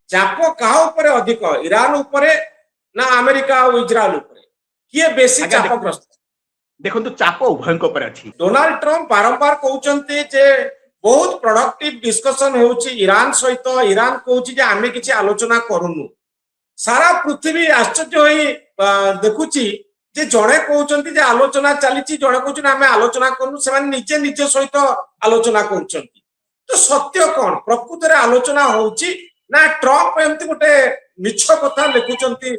चाप कहा उपरे अधिक ईरान उपरे ना अमेरिका और इजराइल उपरे किए बेसी चापग्रस्त देखो चाप उभय अच्छी। डोनाल्ड ट्रम्प बारंबार कहते जे बहुत प्रोडक्टिव डिस्कशन होउची ईरान सहित ईरान कहूची जे आमे किछि आलोचना करूनु सारा पृथ्वी आश्चर्य होई देखुची जे जड़े कहते जे आलोचना चली जड़े कहते आमे आलोचना करूनु से निजे निजे सहित आलोचना करुचंती तो सत्य कौन प्रकृत रे आलोचना होउची ना ट्रम्प एमती गोटे मिछ कथा लिखुचंती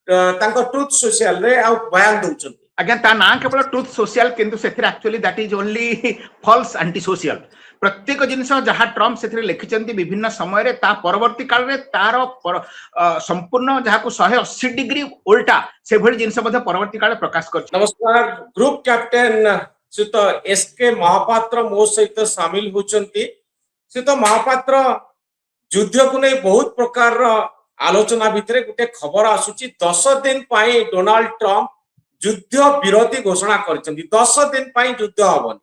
तांको ट्रुथ सोशल रे आ बयान दउचंती आज्ञा ता ना केवल ट्रुथ सोशल किंतु सेथिर actually that is only false anti social प्रत्येक जिनस जहाँ ट्रम्प से लिखिं विभिन्न समय रे ता परवर्ती काल रे तार संपूर्ण जहाँ को 180 डिग्री उल्टा से भली जिनस परवर्ती काल प्रकाश कर। नमस्कार ग्रुप कैप्टेन श्रीत एसके महापात्र मो सहित सामिल होचंती। श्रीत महापात्र युद्ध को नहीं बहुत प्रकार आलोचना भितर गोटे खबर आसुची 10 दिन पाई डोनाल्ड ट्रम्प युद्ध विरोधी घोषणा करछंती 10 दिन पाई युद्ध हबनी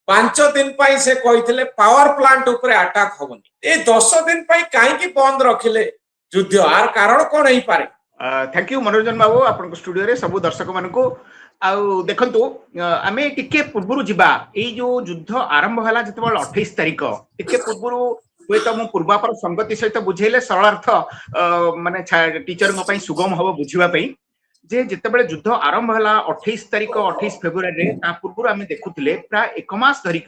5 दिन पाई से कहिथिले पावर प्लांट ऊपर अटैक हबनी ए 10 दिन पाई काहे की बंद रखिले युद्ध आर कारण कोन होई पारे। थैंक यू मनोरंजन बाबू आपन स्टूडियो रे सब दर्शक मन को आउ देखंतु आमे टिके पूर्वरु जिबा ए जो युद्ध आरंभ हला जतबल 28 तारिख टिके पूर्वरु हुए तो पूर्वापर संगति सहित बुझेले सरलार्थ माने टीचर सुगम हम बुझा जे जितेबाला युद्ध आरंभ है 28 तारिख 28 फेब्रुआरी पूर्व आम देखुले प्राय 1 मास धरिक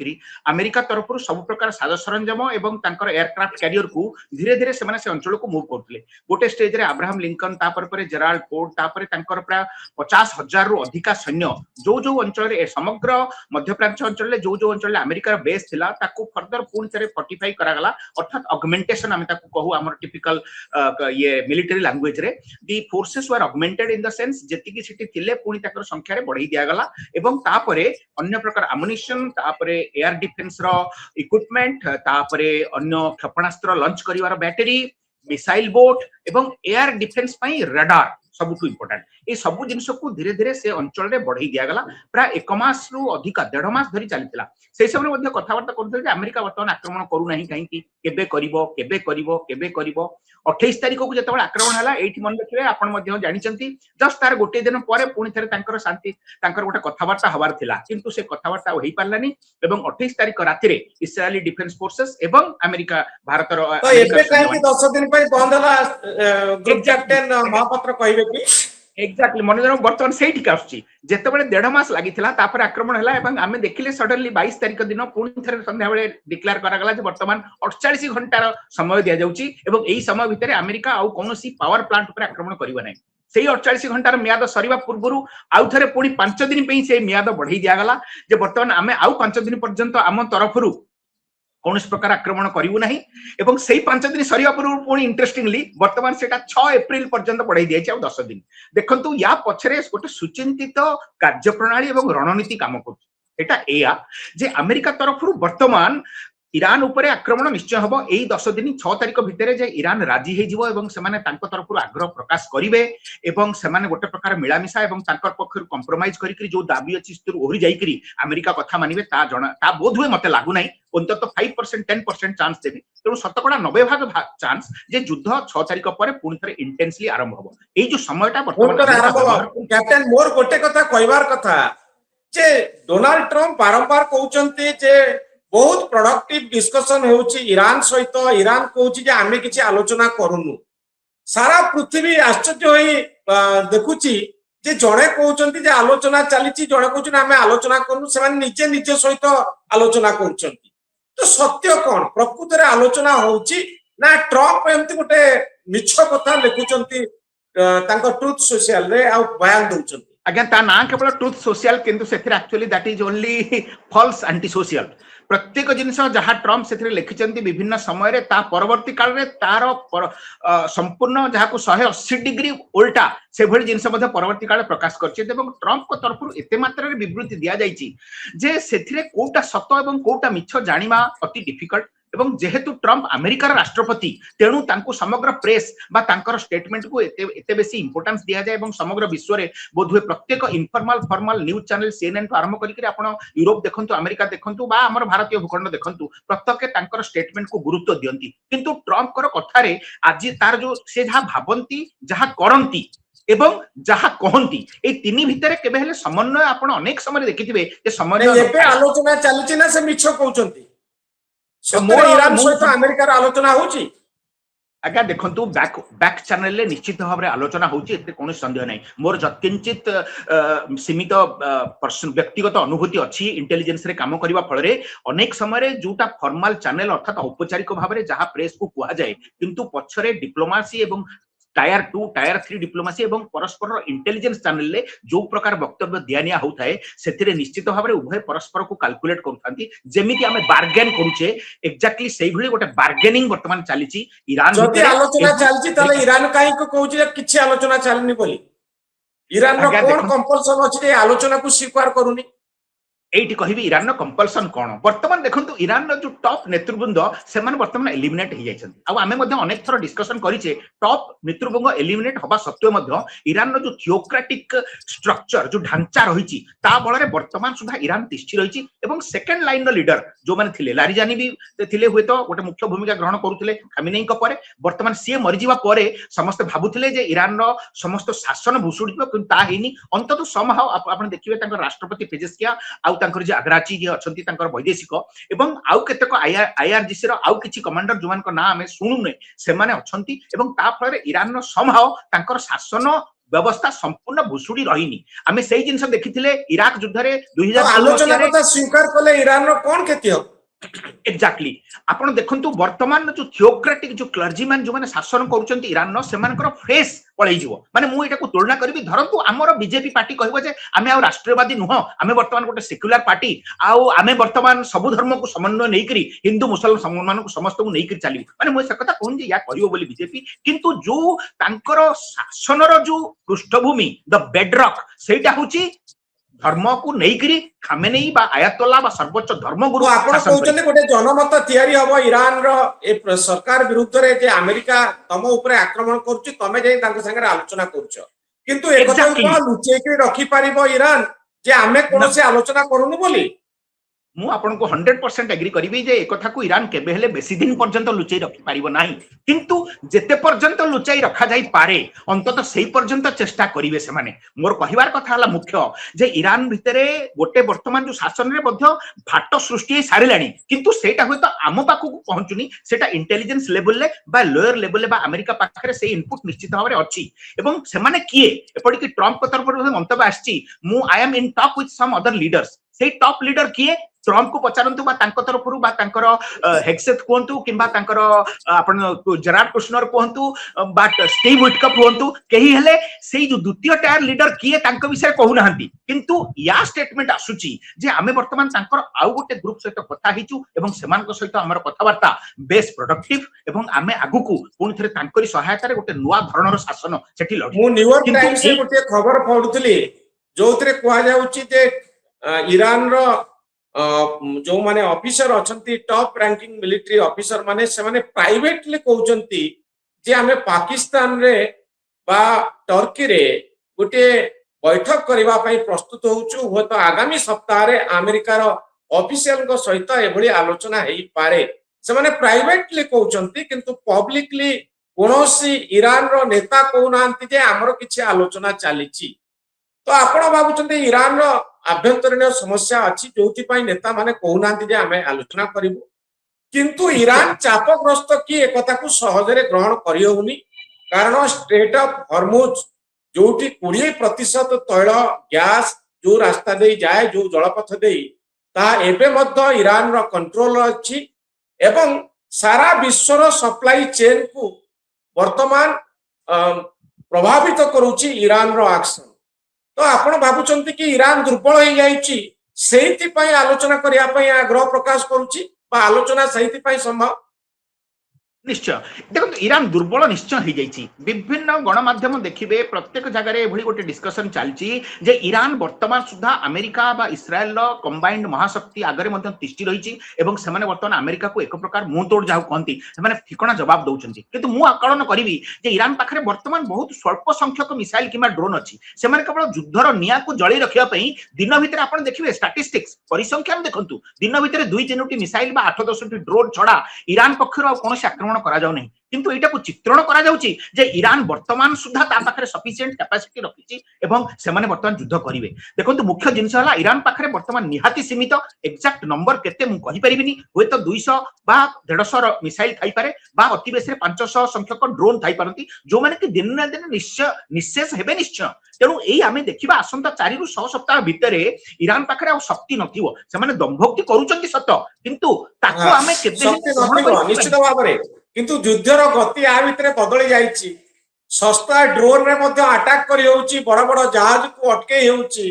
अमेरिका तरफ सब प्रकार साज सरंजाम एवं एयरक्राफ्ट कैरियर को धीरे धीरे से अंचल को मूव करते गोटे स्टेज रे अब्राहम लिंकन तापर जेराल्ड फोर्ड तापर प्राय 50,000 रु अधिका सैन्य जो जो अंचल समग्र मध्यप्राच्य अंचल जो जो अंचल अमेरिकार बेस थिला ताकू फर्दर पुणी थे फोर्टिफाई करागला अर्थात ऑगमेंटेशन आम कहू आम टिपिकल ये मिलिटरी लैंग्वेज रे the forces were augmented in the sense जेतिकी सिटी थिले पुणी ताकर संख्या रे बढ़ाई दिया गला एवं तापरे अन्य प्रकार एमुनिशन तापरे एयर डिफेंस रो इक्विपमेंट तापरे अन्य क्षेपणास्त्र लॉन्च करिवार बैटरी मिसाइल बोट एवं एयर डिफेंस पई रडार सबुठु इंपोर्टेंट ए सबु जिनस को धीरे धीरे से अंचल रे बढ़ाई दिया गला प्राय 1 मास रु अधिका 1.5 मास धरि चलितला से समय मध्ये कथावार्ता करथले जे अमेरिका वर्तमान आक्रमण करू नाही काहे कि केबे करिवो 28 तारिख को जतबे आक्रमण हला एठी मन रखिबे आपण मध्ये जानिचंती जस्ट तार गोटे दिन परे पुणी थरे तांकर शांति तांकर गोटे कथावार्ता हवार थिला किंतु से कथावार्ता होई पारलानी एवं 28 तारिख राति रे इस्राएली डिफेंस फोर्सेस एवं अमेरिका भारत रो तो एबे काहे कि 10 दिन पई बंद हला ग्रुप कैप्टेन महापात्र कहिबे कि एक्जाक्टली मनोरंजन बर्तमान से ठीक आछी जेतेबेले 1.5 मास लागिथिला तापर आक्रमण हला एवं आमे देखिले सडनली 22 तारिख दिन पुणी थरे संध्या बेले डिक्लेयर करा गला जे वर्तमान 48 घंटार समय दिया जाउची एवं एही समय भितरे अमेरिका आउ कोनोसी पावर प्लांट ऊपर आक्रमण करिबा नै सेही 48 घंटार म्याद सरीबा पूर्वरु आउ थरे पुणी 5 दिन पई से म्याद बढ़ाई दिया गला जे वर्तमान आमे आउ 5 दिन पर्यंत आम तरफरु कौन प्रकार आक्रमण करू ना एवं से 5 दिन सरिया पूर्व पुणी इंटरेस्टिंगली वर्तमान से 6 एप्रिल पर्यंत बढ़ाई दिया 10 दिन देखंतु या पछरे गोटे सुचिंतित कार्यप्रणाली एवं रणनीति काम कर जे अमेरिका तरफ वर्तमान ईरान उपरे आक्रमण निश्चय हम यही 10 दिन 6 तारिख भितर जे ईरान राजी हो एवं सेमाने तांको तरफ आग्रह प्रकाश करिवे एवं सेमाने गोटे प्रकार मिलामिशा एवं तांकर पक्षर कंप्रोमाइज करी जो दाबी अछि स्थिर ओहरी जाईकरी अमेरिका कथा मानिबे ता बोध हुए मते लागु नै अंतत 5% 10% चांस देबे तेणु शतकड़ा 90% चांस जे युद्ध 6 तारिख पर पुणी थरे इंटेंसली आरंभ हो एई जो समयटा वर्तमान कैप्टन मोर गोटे कथा कहबार कथा जे डोनाल्ड ट्रम्प बारंबार कहउचंती जे बहुत प्रोडक्टिव डिस्कशन होउची ईरान सहित ईरान कहूची जे आमे किछि आलोचना करूनु सारा पृथ्वी आश्चर्य होई देखुची जे जड़े कहउचंती जे आलोचना चलीची जड़े कहउचन आमे आलोचना करूनु से निजे निजे सहित आलोचना करूचंती तो सत्य कौन प्रकृत रे आलोचना होउची ना ट्रम्प एमती गोटे मिछ कथा लिखुचंती तांको ट्रुथ सोशल रे आ बयान दउचंती आज्ञा ता ना केवल ट्रुथ सोशल किंतु सेथिर actually that is only false anti social प्रत्येक जिनस जहाँ ट्रम्प से लिखिं विभिन्न समय रे ता परवर्ती काल रे तार संपूर्ण जहाँ को 180 डिग्री उल्टा से भली जिनस परवर्ती काल प्रकाश करछि एवं ट्रम्प को तरफ एते मात्रा रे विवृत्ति दिया जाइछि जे सेथिरे कोटा सत एवं कोटा मिछ जानिबा अति डिफिकल्ट एवं जेहेतु ट्रम्प अमेरिकार राष्ट्रपति तेणु तांको समग्र प्रेस बा तांकर स्टेटमेंट को एते बेसी इंपोर्टेंस दिया जाए एवं समग्र विश्व रे बोधुए प्रत्येक informal formal news channel CNN तो आरंभ करिक आपण यूरोप देखंतु अमेरिका देखंतु बा हमर भारतीय भूखंड देखंतु प्रत्येक तांकर स्टेटमेंट को गुरुत्व दियंती किंतु ट्रम्प कर कथारे आज तार जो से जहा भाबंती जहा करंती एवं जहा कहंती ए तिनी भितरे केबे हेले समन्वय आपण अनेक समय देखिथिबे जे समन्वय एबे आलोचना चलछि ना से मिछ कहउचंती मोर सतरे ईरान सहित अमेरिका रो आलोचना होछि आज्ञा देखंतु बैक चैनल ले निश्चित भाव आलोचना होची एते कोन संदेह नै मोर जत्किंचित सीमित व्यक्तिगत अनुभूति अछि इंटेलिजेंस रे काम करबा फल रे अनेक समय रे जोटा फॉर्मल चैनल अर्थात औपचारिक भाव रे जहा प्रेस को कुआ जाय किंतु पछरे डिप्लोमेसी एवं टायर 2 टायर 3 डिप्लोमेसी एवं परस्पर इंटेलिजेंस चैनल ले जो प्रकार वक्तव्य दियानिया होताए सेथिरे निश्चित भाव रे उभय परस्पर को कैलकुलेट करथांती जेमिति हमें बार्गेन करूचे एक्जेक्टली सेही भली गोटे बार्गेनिंग वर्तमान चलीची ईरान जति आलोचना चलछि तले ईरान काई को कहउछि जे किछि आलोचना चलनी बोली ईरान रो कोन कंपल्सन अछि जे आलोचना को स्वीकार करूनी एटी कहबी ईरान नो कंपल्सन कोन वर्तमान देखंतु ईरान नो जो टॉप नेतृवृंद से माने वर्तमान एलिमिनेट हो जाइछन्ति आ आमे मध्ये अनेक थरो डिस्कशन करिचे टॉप नेतृवृंद एलिमिनेट होबा सत्वे मध्ये ईरान नो जो थियोक्रेटिक स्ट्रक्चर जो ढांचा रहिछि ता बळरे वर्तमान सुधा ईरान तिष्ठि रहिछि एवं सेकंड लाइन नो लीडर जो माने थिले लारिजानी भी थिले हुए तो गोटे मुख्य भूमिका ग्रहण करूथिले खामिनेई को परे वर्तमान से मरि जिवा परे समस्त भाबुथिले जे ईरान नो समस्त शासन भुसुडी किंतु ता हेनी अंतत समहाउ आपण देखिबे तांकर राष्ट्रपति पेजेस्किया आ तांकर जे अग्राची जे अछंती तांकर वैदेशिक एवं आउ केतक आईआरजीसी रो आउ किछि कमांडर जुमान को नाम हमें सुनुने से माने अछंती एवं ता फल रे ईरान नो समहाउ तांकर शासन व्यवस्था संपूर्ण भुसुडी रहिनी आमे सेही जिंस देखिथिले इराक युद्ध रे 2003 आलोचना कथा स्वीकार कले ईरान रो कोन खेती हो एक्जाक्टली आपण देखंतु वर्तमान जो थियोक्रेटिक जो क्लर्जीमैन जो माने शासन करूचंती ईरान नो सेमानकर फेस पळै जिवो माने मु एटा को तुलना करबी धरंतु हमर बीजेपी पार्टी कहबो जे आमे आ राष्ट्रवादी नुह आमे वर्तमान गोटे सेक्युलर पार्टी आउ आमे वर्तमान सब धर्म को समन्वय नै करी हिंदू मुसलमान को समस्त को नै करी चालिबो माने मु से कथा कोन जे या करियो बोली बीजेपी किंतु जो तांकर शासनर जो पृष्ठभूमि द बेडरॉक सेटा होची धर्म को नै करी खामेनेई बा आयतोल्ला बा सर्वोच्च धर्मगुरु आपण कहउछले गोटे जनमत तयारी हबो ईरान रो ए सरकार विरुद्ध रे जे अमेरिका तम ऊपर आक्रमण करछि तमे जे तांक संगे आलोचना करछ किंतु एक कथा को लुचै के रखि पारिबो ईरान जे आमे कोनो से आलोचना करूनु बोली मु आपन को 100% एग्री करिबी जे एकथा को ईरान केबे हेले बेसी दिन पर्यंत लुचै रखि पारिबो नाही किंतु जेते पर्यंत लुचै रखा जाई पारे अंतत सेही पर्यंत चेष्टा करिवे से माने मोर कहिवार कथा हला मुख्य जे ईरान भितरे गोटे वर्तमान जो शासन रे मध्ये फाट सृष्टि सारिलाणी किंतु सेटा होय तो आम पाखु को पहुंचुनी सेटा इंटेलिजेंस लेवल ले बा लोअर लेवल ले बा अमेरिका पाखरे से इनपुट निश्चित भाव रे अछि एवं से माने किए एपडी कि ट्रम्प को तरफ रे मंतव्य आछि मु I am in talk with some other leaders से टॉप लीडर किए ट्रम्प को पचारंतु बा तांको तरफरु बा तांकर हेक्सेथ कोंतु किबा तांकर आपण जेरार्ड कुशनर कोंतु बा स्टीव विटकप कोंतु केही हेले सेही जो द्वितीय टायर लीडर किए तांको विषय कहू नाहंती किंतु या स्टेटमेंट आसुची जे आमे वर्तमान तांकर आउ गोटे ग्रुप सहित कथा हिचु एवं समान को सहित हमर कथावार्ता बेस प्रोडक्टिव एवं आमे आगु को पुनी थरे तांकरी सहायता रे गोटे नुवा धरणर शासन सेठी लडी मु न्यूयॉर्क टाइम्स से गोटे खबर पढुतली जोथरे कुआ जाउची जे ईरान रो जो माने ऑफिसर अछंती टॉप रैंकिंग मिलिट्री ऑफिसर माने से माने प्राइवेटली कहउचंती जे हमें पाकिस्तान रे बा टर्की रे गोटे बैठक करबा पई प्रस्तुत होउछु हो तो आगामी सप्ताह रे अमेरिका रो ऑफिशियल को सहित एभली आलोचना हेई पारे से माने प्राइवेटली कहउचंती किंतु पब्लिकली कोनोसी ईरान रो नेता कहउनांती जे हमरो किछि आलोचना चालिछि तो आपण भाबुचंती ईरान रो आभ्यंतरीण समस्या अछि जोथि पई नेता माने कहउनांती जे हमें आलोचना करिवो किंतु ईरान चापग्रस्त की एकता को सहजरे ग्रहण करियोनी कारण स्ट्रेट ऑफ हॉर्मुज जोठी 20% तैल गैस जो रास्ता दे जाए जो जलपथ दे ता एबे मध्य ईरान रो कंट्रोल अछि एवं सारा विश्व रो सप्लाई चेन को वर्तमान प्रभावित करूची ईरान रो एक्शन तो आपण भाबुचंती कि ईरान दुर्बल हो जाइछि सेहिति पई आलोचना करिया पई आग्रह प्रकाश करूची बा आलोचना सेहिति पई संभव निश्चय देखो ईरान दुर्बल निश्चय हो जाइए विभिन्न गणमाध्यम देखिए प्रत्येक जगह एभली गोटे डिस्कसन चलती जे ईरान वर्तमान सुधा अमेरिका बा इस्राएल कंबाइंड महाशक्ति आगे तिष्ठि रही वर्तमान अमेरिका को एक प्रकार मुंह तोड़ जहाँ कहती से ठिकना जवाब दौरान किंतु मुझे आकलन करी जे ईरान पाखे वर्तमान बहुत स्वल्प संख्यक मिसाइल कि ड्रोन अच्छी से केवल युद्धर निआ को जलि रखापी दिन भितर आप देखिए स्टाटिस्टिक्स परिसंख्यान देखु दिन भितर 2-3 मिसाइल 8-10 ड्रोन छड़ा ईरान पक्षर कौन आक्रमण करा जाउ नहीं किंतु एटा को चित्रण करा जाउची जे ईरान वर्तमान सुधा ता पाखरे सफिशिएंट कैपेसिटी रखिची एवं से माने वर्तमान युद्ध करिवे देखंतु मुख्य जिंस हला ईरान पाखरे वर्तमान निहाती सीमित एक्जेक्ट नंबर केते मु कहि परिबिनी होय तो 200 बा 150 मिसाइल थाई पारे बा अति बेसरे 500 संख्यक ड्रोन थाई पारंती जो माने कि दिन ना दिन निश्चय हेबे निश्चय तेणु एई आमे देखिबा आसंता 4 रु 6 सप्ताह भितरे ईरान पाखरे आ शक्ति नथिवो से माने दंभक्ति करूचंती सत किंतु ताको आमे केते निश्चित भाबरे किंतु युद्धर गति आ भितर बदली जाइछि सस्ता ड्रोन रे मध्य अटैक करि होउछि बड़ बड़ जहाज को अटके होउछि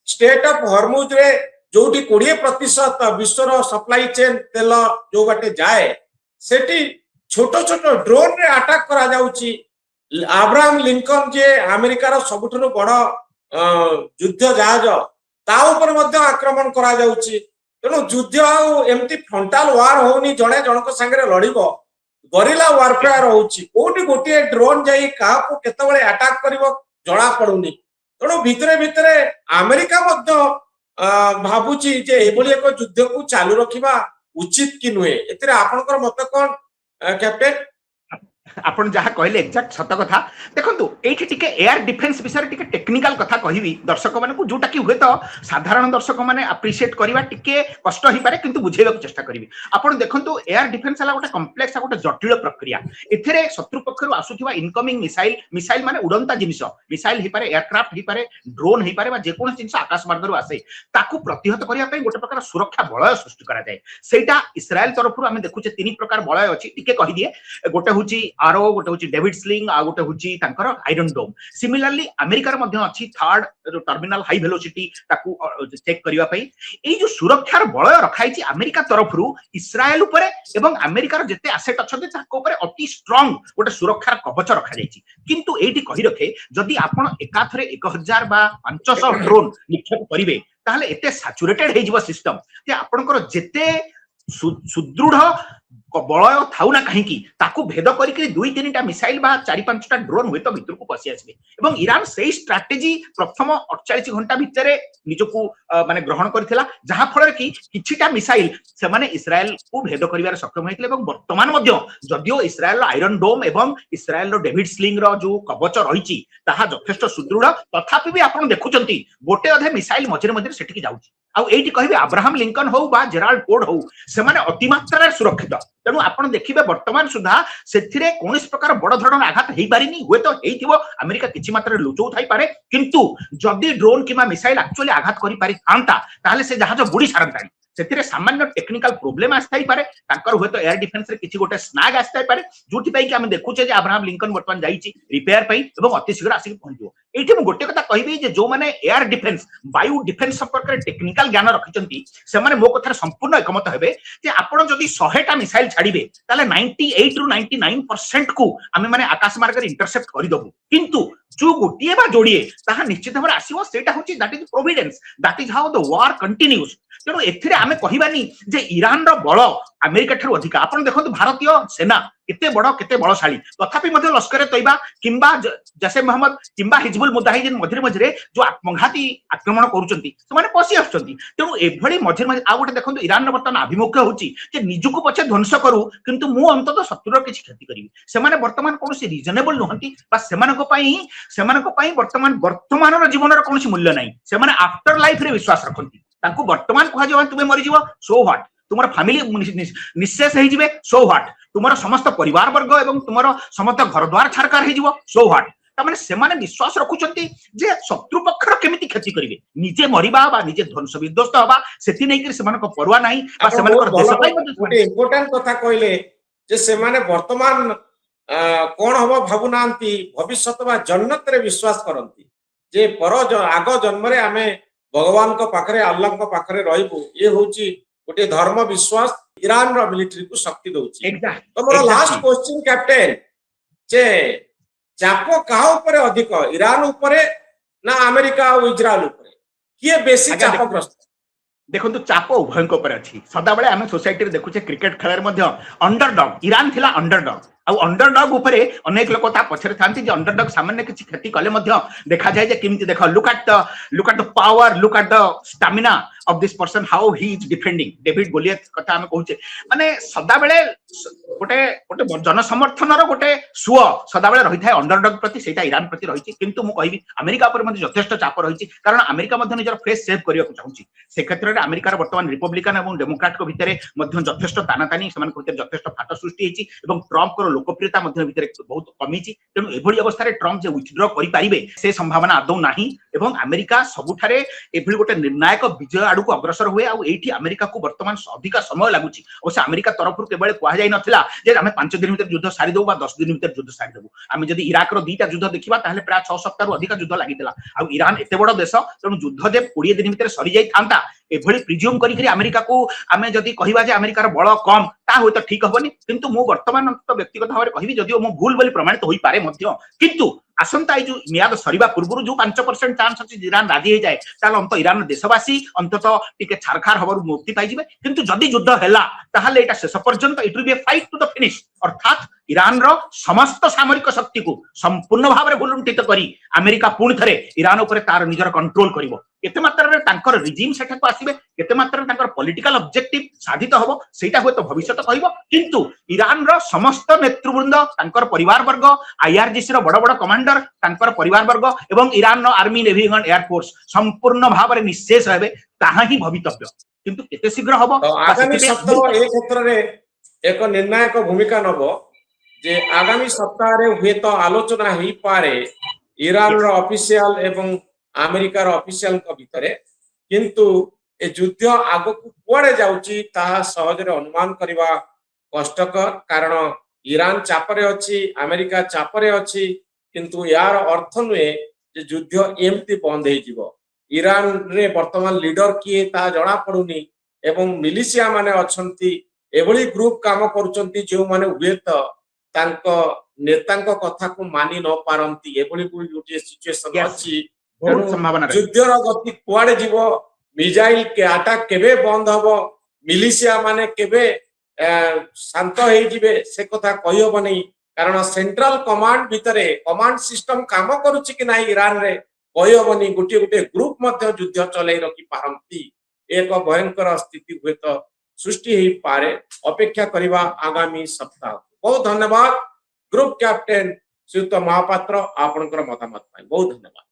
स्टेट ऑफ हॉर्मुज रे जोटी 20% विश्वर सप्लाई चेन तेल जो बाटे जाए सेठी छोट छोट ड्रोन रे अटैक करा जाउछि अब्राहम लिंकन जे अमेरिका रो सबुठनो बड़ युद्ध जहाज ता ऊपर मध्य आक्रमण करा जाउछि तेणु युद्ध आ एमती फ्रंटाल वार होनी जणे जनक संगे लड़िबो गरिला वारफेयर होउछि कोठी गोटे ड्रोन जाई का को केतबळे अटैक करिवो जणा पडुनी तेणु भितरे भितरे अमेरिका मध्य भाबुची जे एभली एक युद्ध को चालू रखिबा उचित कि नुहे एतिरे आपनकर मत कोन कैप्टेन आपण जहाँ कहले एक्जाक्ट सत कथा देखंतु एठी टिके एयर डिफेंस विषय टिके टेक्निकल कथा कहिबी दर्शक माने को जोटा कि हुए तो साधारण दर्शक माने अप्रिशिएट करबा टिके कष्ट ही पारे किंतु बुझेबा को चेष्टा करबी आपण देखंतु एयर डिफेंस हला गोटे कॉम्प्लेक्स गोटे जटिल प्रक्रिया एथिरे शत्रु पक्षरु आसुथिबा इनकमिंग मिसाइल माने उड़ंता जिनिस मिसाइल ही पारे एयरक्राफ्ट ही पारे ड्रोन ही पारे बा जे कोन जिनिस आकाश मार्गरु आसे ताकू प्रतिहत करिया पई गोटे प्रकार सुरक्षा बलय सृष्टि करा जाय सेटा इस्राएल तरफरु आमे देखुचे 3 प्रकार बलय अछि टिके कहि दिए गोटे होची आरो गोटे होची डेविड स्लिंग आ गोटे होची तांकर आयरन डोम सिमिलरली अमेरिका रे मध्ये अछि थर्ड टर्मिनल हाई वेलोसिटी ताकू चेक करिवा पई एई जो सुरक्षार बलय रखाइछि अमेरिका तरफरु इस्राएल उपरे एवं अमेरिकार जेते एसेट अछते ताको उपरे अति स्ट्रांग गोटे सुरक्षार कवच रखा जाइछि किंतु एठी कहि रखे जदि आपण एकाथरे 1000 बा 500 ड्रोन निक्षेप करिवे ताहले एते सैचुरेटेड हे जिवो सिस्टम जे आपणकर जेते सुदृढ़ बलय थाउ ना कहीं ताकू भेद करके 2-3टा मिसाइल बा 4-5टा ड्रोन हुए तो भीतर को पसी आसबे एवं ईरान सही स्ट्रैटेजी प्रथम 48 घंटा भितर निजको माने ग्रहण करथिला जहां फल कि किछिटा मिसाइल से माने इस्राएल को भेद करिवार सक्षम होइतले एवं वर्तमान मध्य जदियो इस्राएल आयरन डोम एवं इस्राएल डेविड स्लिंग रो जो कवच रहिछि ताहा यथेष्ट सुदृढ़ तथापि भी आपण देखुचंती गोटे अधे मिसाइल मझिरे मझिरे सेटिकी जाउछि आ एठी कहबे अब्राहम लिंकन हो बा जेराल्ड फोर्ड हो से माने अति मात्रा सुरक्षित तेणु आपण देखिबे वर्तमान सुधा सेथिरे कोनस प्रकार बड़ धरण आघात हेई पारिनी हुए तो हेइथिबो अमेरिका किछि मात्रा लुचौ थाई पारे किंतु जदि ड्रोन किमा मिसाइल एक्चुअली आघात करि पारि थांता ताहले से जहाज बुडी सारंतानी सेथिरे सामान्य टेक्निकल प्रॉब्लम आस्थाई पारे तांकर हुए तो एयर डिफेंस रे किछि गोटे स्नैग आस्थाई पारे जोठी पई कि हम देखुचे जे अब्राहम लिंकन वर्तमान जाईची रिपेयर पई एवं अति शीघ्र आसी पहुंचिबो एठी मु गोटे कथा कहबी जे जो माने एयर डिफेंस वायु डिफेंस संपर्क रे टेक्निकल ज्ञान रखिचंती से माने मो कथार संपूर्ण एकमत हेबे जे आपण जदि 100 टा मिसाइल छाडीबे ताले 98 रु 99% को आमे माने आकाश मार्ग रे इंटरसेप्ट करि दबु किंतु जो गोटिए बा जोड़िए ताहा निश्चित भाबरे आसीबो सेटा होची that is Providence that is how the war continues तेणु एथिरे आमे कहिबानी जे ईरान रो बळ अमेरिका ठाରୁ अधिक आपण देखंतु भारतीय सेना केते बड़ केते बळशाली तथापि मध्ये लश्कर तैयबा किंबा जैसे मोहम्मद किंबा हिजबुल मुजाहिदीन मझिरे मझिरे जो आत्मघाती आक्रमण करूचंती से माने पसी आछंती तेणु एभली मझिरे मझिरे आ गोटे देखंतु ईरान रो वर्तमान अभिमुख्य होची जे निजुको पछे ध्वंस करू किंतु मु अंतत शत्रुर किछि क्षति करिवि से माने वर्तमान कोनोसी रीजनेबल नहंती बा सेमानको पई वर्तमानर जीवनर कोनोसी मूल्य नाही से माने आफ्टर लाइफ रे विश्वास रखंती तांको वर्तमान कहा जे तुमे मरि जीवो सो व्हाट तुमर फैमिली निशेष हो जिवे सो व्हाट तुमर समस्त परिवार वर्ग एवं तुमर समस्त घर द्वार छारकार हो जिवो सो व्हाट तमाने सेमाने विश्वास रखुचंती जे शत्रु पक्षर केमिति क्षति करिवे निजे मरिबा बा निजे ध्वंस विध्वस्त होबा सेति नै कि सेमानको परवा नाही बा सेमानकर देश पई गोटे इंपोर्टेंट कथा कहले जे सेमाने वर्तमान कोन हबो भाबु नांती भविष्यत बा जन्नत रे विश्वास करंती जे पर आगो जन्म रे आमे भगवान को पाखरे अल्लाह को पाखरे रहइबु ये होची गोटे धर्म विश्वास ईरान रो मिलिटरी को शक्ति दउची एग्जैक्ट तो मोर लास्ट क्वेश्चन कैप्टेन जे चाप काहा ऊपर अधिक ईरान ऊपर ना अमेरिका और इजराइल ऊपर किए बेसी आज्ञा चाप ग्रस्त देखो चाप उभयଙ୍କ ଉପରେ ଅଛି ସଦାବେଳେ ଆମେ सोसाइटी ଦେଖୁଛେ क्रिकेट ଖେଳରେ ମଧ୍ୟ अंडरडॉग ईरान थिला अंडरडॉग ଆଉ अंडरडॉग ଉପରେ ଅନେକ ଲୋକ ତା ପଛରେ ଥାନ୍ତି ଯେ अंडरडॉग सामान्य କିଛି କ୍ଷତି କଲେ ମଧ୍ୟ ଦେଖା ଯାଏ ଯେ କେମିତି ଦେଖ look at the power look at the stamina of this person how he is defending David Goliath କଥା ଆମେ କହୁଛେ ମାନେ ସଦାବେଳେ गोटे गोटे जनसमर्थनर गोटे सुଅ सदाବେଳେ ରହିଥାଏ अंडरडॉग प्रति सेटा ईरान प्रति रहिछि किंतु मु कहिबी अमेरिका पर मध्ये यथेष्ट चाप रहिछि कारण अमेरिका मध्ये निजर फेस सेव करिया को चाहूछि से क्षेत्र रे अमेरिका रे वर्तमान रिपब्लिकन एवं डेमोक्रेट को भितरे मध्ये यथेष्ट तानातानी समान को भितरे यथेष्ट फाट सृष्टि हेछि एवं ट्रम्प को लोकप्रियता मध्ये भितरे बहुत कमिछि तेनु एभली अवस्था रे ट्रम्प जे विथड्रॉ करि पारिबे से संभावना आदौ नाही एवं अमेरिका सबुठारे एभली गोटे निर्णायक विजय आडू को अग्रसर हुए आ एठी अमेरिका को वर्तमान अधिक समय लागुछि ओ अमेरिका तरफ केवल कह जाई नथिला जे हमें 5 दिन भीतर युद्ध सारी देबो बा 10 दिन भीतर युद्ध सारी देबो आमे जदी इराक रो दीटा युद्ध देखिबा ताहले प्राय 6 सप्ताह रु अधिक युद्ध लागितला आ ईरान एते बड़ देश तेनु युद्ध जे 20 दिन भीतर सरी जाई थांता एभली प्रिज्यूम करी अमेरिका को आमे जदी कहिबा जे अमेरिका रो बळ कम ता होय तो ठीक हबनी किंतु मु वर्तमान तो व्यक्तिगत भाव कहबी जदिओ मु भूल बोली प्रमाणित होई पारे मध्य किंतु आसंता जो मियाद सरीबा पूर्व जो 5% चांस अछि ईरान राजी हो जाए ताल अंत ईरान देशवासी अंतत टिके छारखार हबरु मुक्ति पाई जिवे किंतु जदी युद्ध हैला ताहले एटा शेष पर्यंत it will be a fight to the finish अर्थात ईरान रो समस्त सामरिक शक्ति को संपूर्ण भाव में भुलुंठित करी अमेरिका पुणी थरे ईरान ऊपर तार निजर कंट्रोल करिवो केते मात्रा रे तांकर रिजिम सेठा को आसीबे केते मात्रा रे तांकर पॉलिटिकल ऑब्जेक्टिव साधित हबो सेटा होय तो भविष्य कहइबो किंतु ईरान रो समस्त नेतृवृंद तांकर परिवार वर्ग आईआरजीसी रो बड़ बड़ कमांडर तांकर परिवार वर्ग एवं ईरान रो army navy and air force संपूर्ण भाव में निशेष हेबे ताहा ही भवितव्य किंतु केते शीघ्र हबो तो आगामी सप्ताह ए क्षेत्र रे एक निर्णायक भूमिका नबो जे आगामी सप्ताह रे हुए तो आलोचना ही पारे ईरान रो ऑफिशियल एवं अमेरिका रो ऑफिशियल को भितरे किंतु ए युद्ध आगो को कोड़े जाउची ता सहज रे अनुमान करबा कष्टकर कारण ईरान चापरे अछि अमेरिका चापरे अछि किंतु यार अर्थ नुए जे युद्ध एमती बंद हे जीवो ईरान रे वर्तमान लीडर किए ता जणा पडुनी एवं मिलिशिया माने अछंती एभली ग्रुप काम करूचंती जो माने हुएत तांको नेतांको कथा को मानि न पारंती एभली गोटे सिचुएशन अछि बहुत संभावना युद्धर गति कुआडे जीवो मिसाइल के अटैक केबे बंद हबो मिलिशिया माने केबे शांत हे जिवे से कथा कहि हबो नै कारण सेंट्रल कमांड भितरे कमांड सिस्टम काम करूची कि नाही ईरान रे कहि हबो नै गोटे गोटे ग्रुप मध्ये युद्ध चलै रखि पारंती एक भयंकर स्थिति हुए तो सृष्टि ही पारे अपेक्षा करिबा आगामी सप्ताह बहुत धन्यवाद ग्रुप कैप्टेन श्रीयुत महापात्र आपनकर मतामत पाई बहुत धन्यवाद।